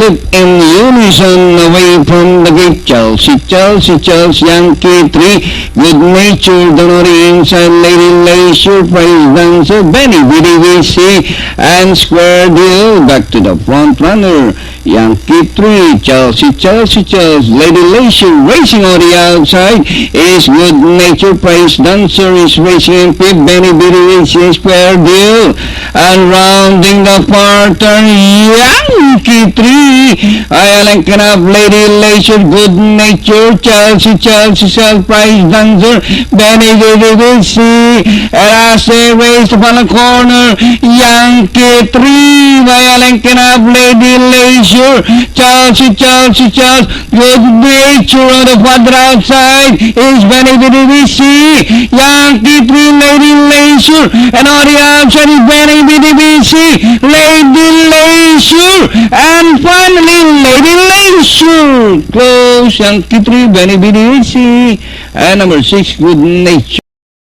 leap in unison away from the gate. Chelsea, Chelsea, Chelsea, Yankee 3. Good nature, Donori inside, Lady Leisure, Praise Dancer, Benny, BDVC, and Square Deal. Back to the front runner. Yankee 3, Chelsea, Chelsea, Chelsea, Lady Leisure racing on the outside is Good Nature, Praise Dancer is racing in fifth, Benny BDVC, Square Deal, and rounding the far turn, Yankee 3, Ayalang Kanab, Lady Leisure, Good Nature, Chelsea, Chelsea, Chelsea, Praise Dancer, Benny BDVC, and as they race upon the corner, Yankee 3, Ayalang Kanab, Lady Leisure, Chelsea, Chelsea, Chelsea, Good Nature on the quadra outside is Benny BDVC, Yankee 3, Lady Leisure, and on the outside is Benny BDVC, Lady Leisure, and finally Lady Leisure. Close, Yankee 3, Benny BDVC, and number 6, Good Nature.